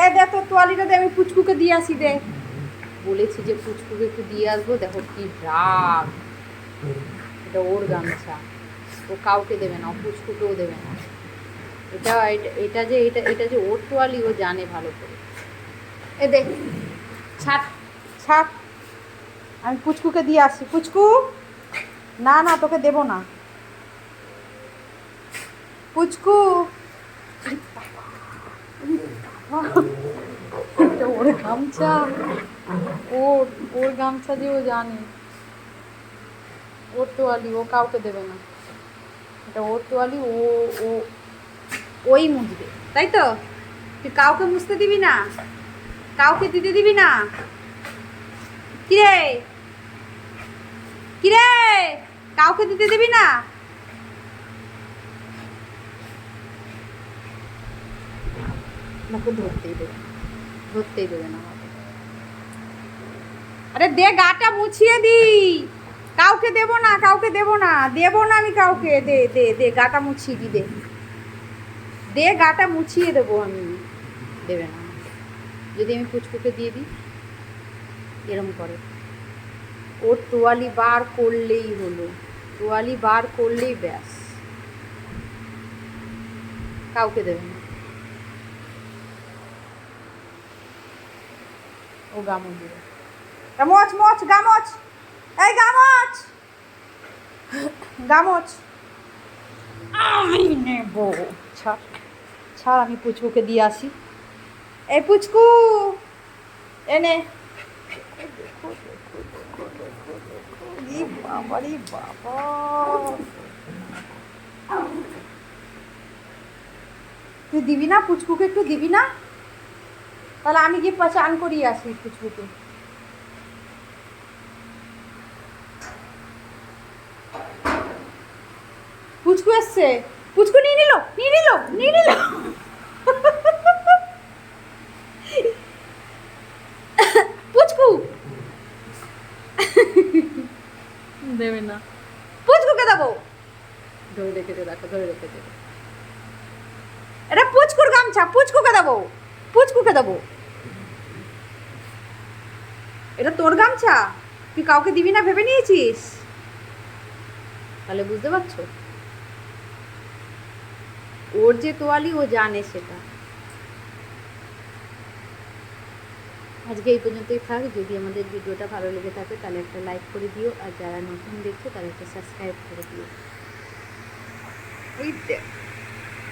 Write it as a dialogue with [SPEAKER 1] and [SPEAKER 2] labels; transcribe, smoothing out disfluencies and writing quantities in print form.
[SPEAKER 1] এ দে তোর তোয়ালিটা দে, আমি পুচকুকে দিয়ে আসি দে। বলেছি যে পুচকুকে একটু দিয়ে আসবো, দেখো কি রাগ। এটা ওর গামছা, ও কাউকে দেবে না, ও পুচকুকেও দেবে না। এটা এটা যে ওর তোয়ালি, ও জানে ভালো করে। এ দেখ, ছাড় ছাড়, আমি পুচকুকে দিয়ে আসি। পুচকু, না না তোকে দেবো না পুচকু। এটা ওর গামছা, ওর ওর গামছা যে ও জানে, ওর তোয়ালি, ও কাউকে দেবে না। এটা ওর তোয়ালি, ও ও ওই মুছবে, তাই তো? তুই কাউকে মুছতে দিবি না, কাউকে দিতে দিবি না? কিরে কিরে, কাউকে দিতে দিবি না? আমাকে ধরতেই দেবে, ধরতেই দেবে না আমাকে। আরে দে, গাটা মুছিয়ে দি। কাউকে দেবো না, কাউকে দেবো না, দেবো না আমি কাউকে। দে দে দে, গাটা মুছিয়ে দি, দে দে, গাটা মুছিয়ে দেবো আমি। দেবে না আমাকে। যদি আমি পুচকুকে দিয়ে দিই, এরম করে। ওর তোয়ালি বার করলেই হলো, তোয়ালি বার করলেই ব্যাস, কাউকে দেবে না। ও গামো দেবে, গামোচ মোচ, গামোচ, এই গামোচ, গামোচ। আমি নেব, ছাড় ছাড়, আমি পুচকুকে দিয়ে আসি। এই পুচকু, এনে। বাবা রে বাবা, তুই দিবি না পুচকুকে, একটু দিবি না? তাহলে আমি গিয়ে চান করিয়ে আসি পুচকুকে। পুচকু এসছে, পুচকু নিয়ে নিল, নিয়ে নিল, নিয়ে নিল। পুচকু দেবে না, পুচকুকে দেবো। ধরে রেখেছে, দেখো ধরে রেখেছে। এটা পুচকুর গামছা, পুচকুকে দেবো, পুচকুকে দেবো। এটা তোর গামছা, তুই কাউকে দিবি না ভেবে নিয়েছিস? তাহলে বুঝতে পারছো, ওর যে তোয়ালি, ও জানে সেটা। আজকে এই পর্যন্তই থাক। যদি আমাদের ভিডিওটা ভালো লেগে থাকে তাহলে একটা লাইক করে দিও, আর যারা নতুন দেখছো তারা একটা সাবস্ক্রাইব করে দিও। এই